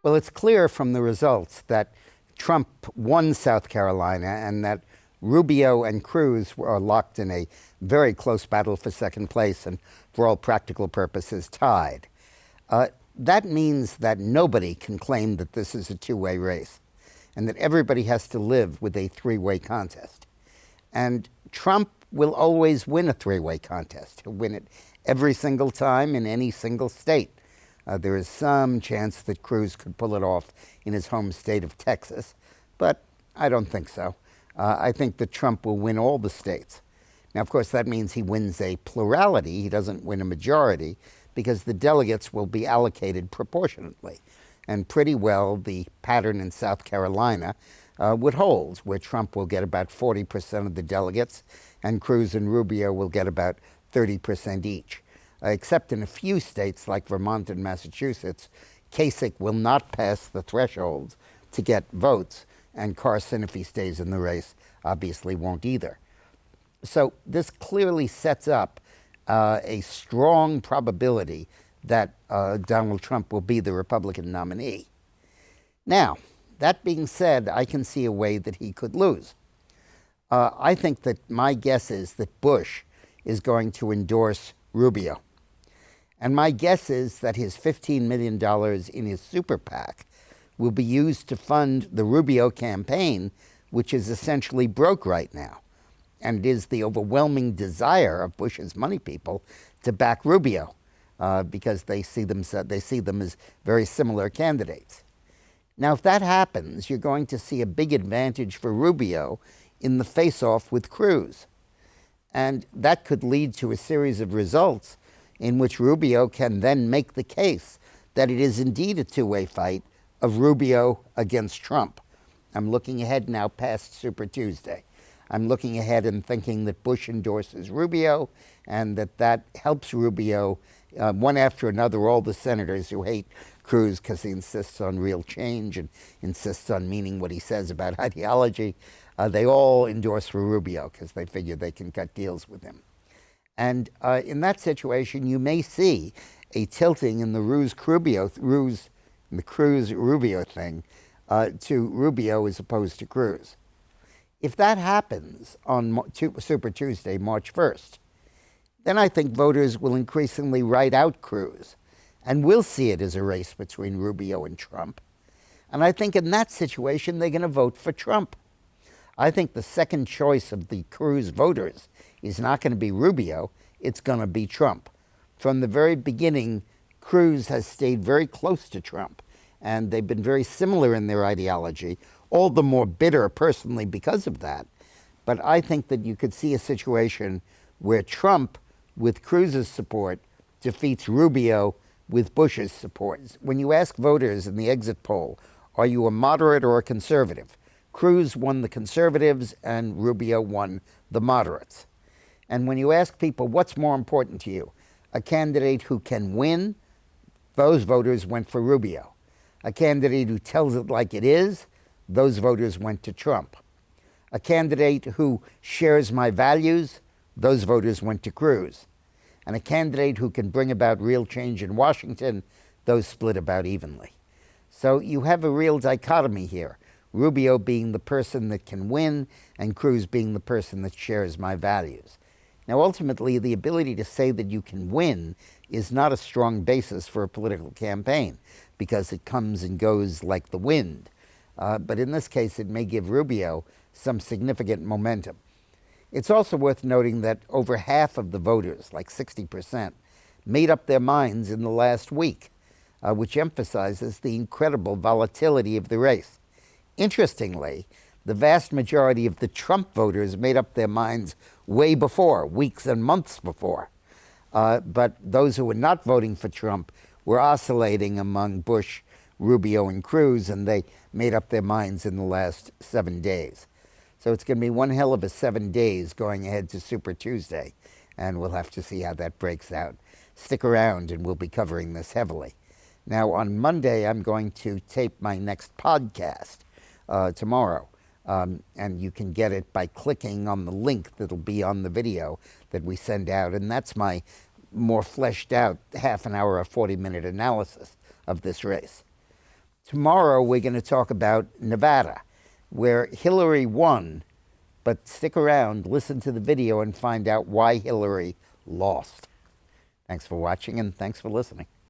Well, it's clear from the results that Trump won South Carolina and that Rubio and Cruz are locked in a very close battle for second place and, for all practical purposes, tied. That means that nobody can claim that this is a two-way race and that everybody has to live with a three-way contest. And Trump will always win a three-way contest. He'll win it every single time in any single state. There is some chance that Cruz could pull it off in his home state of Texas, but I don't think so. I think that Trump will win all the states. Now, of course, that means he wins a plurality. He doesn't win a majority because the delegates will be allocated proportionately. And pretty well the pattern in South Carolina would hold, where Trump will get about 40% of the delegates and Cruz and Rubio will get about 30% each. Except in a few states like Vermont and Massachusetts, Kasich will not pass the threshold to get votes, and Carson, if he stays in the race, obviously won't either. So this clearly sets up a strong probability that Donald Trump will be the Republican nominee. Now, that being said, I can see a way that he could lose. I think that my guess is that Bush is going to endorse Rubio. And my guess is that his $15 million in his super PAC will be used to fund the Rubio campaign, which is essentially broke right now. And it is the overwhelming desire of Bush's money people to back Rubio because they see them as very similar candidates. Now, if that happens, you're going to see a big advantage for Rubio in the face-off with Cruz. And that could lead to a series of results in which Rubio can then make the case that it is indeed a two-way fight of Rubio against Trump. I'm looking ahead now past Super Tuesday. I'm looking ahead and thinking that Bush endorses Rubio and that helps Rubio, one after another, all the senators who hate Cruz because he insists on real change and insists on meaning what he says about ideology, they all endorse for Rubio because they figure they can cut deals with him. And in that situation, you may see a tilting in the Cruz-Rubio thing to Rubio as opposed to Cruz. If that happens on Super Tuesday, March 1st, then I think voters will increasingly write out Cruz, and we'll see it as a race between Rubio and Trump. And I think in that situation, they're going to vote for Trump. I think the second choice of the Cruz voters is not going to be Rubio, it's going to be Trump. From the very beginning, Cruz has stayed very close to Trump, and they've been very similar in their ideology, all the more bitter personally because of that. But I think that you could see a situation where Trump, with Cruz's support, defeats Rubio with Bush's support. When you ask voters in the exit poll, are you a moderate or a conservative? Cruz won the conservatives and Rubio won the moderates. And when you ask people, what's more important to you? A candidate who can win, those voters went for Rubio. A candidate who tells it like it is, those voters went to Trump. A candidate who shares my values, those voters went to Cruz. And a candidate who can bring about real change in Washington, those split about evenly. So you have a real dichotomy here. Rubio being the person that can win and Cruz being the person that shares my values. Now, ultimately, the ability to say that you can win is not a strong basis for a political campaign because it comes and goes like the wind. But in this case, it may give Rubio some significant momentum. It's also worth noting that over half of the voters, like 60%, made up their minds in the last week, which emphasizes the incredible volatility of the race. Interestingly, the vast majority of the Trump voters made up their minds way before, weeks and months before. But those who were not voting for Trump were oscillating among Bush, Rubio, and Cruz, and they made up their minds in the last 7 days. So it's going to be one hell of a 7 days going ahead to Super Tuesday, and we'll have to see how that breaks out. Stick around, and we'll be covering this heavily. Now, on Monday, I'm going to tape my next podcast tomorrow, and you can get it by clicking on the link that'll be on the video that we send out, and that's my more fleshed out half an hour or 40-minute analysis of this race. Tomorrow, we're going to talk about Nevada, where Hillary won. But stick around, listen to the video, and find out why Hillary lost. Thanks for watching, and thanks for listening.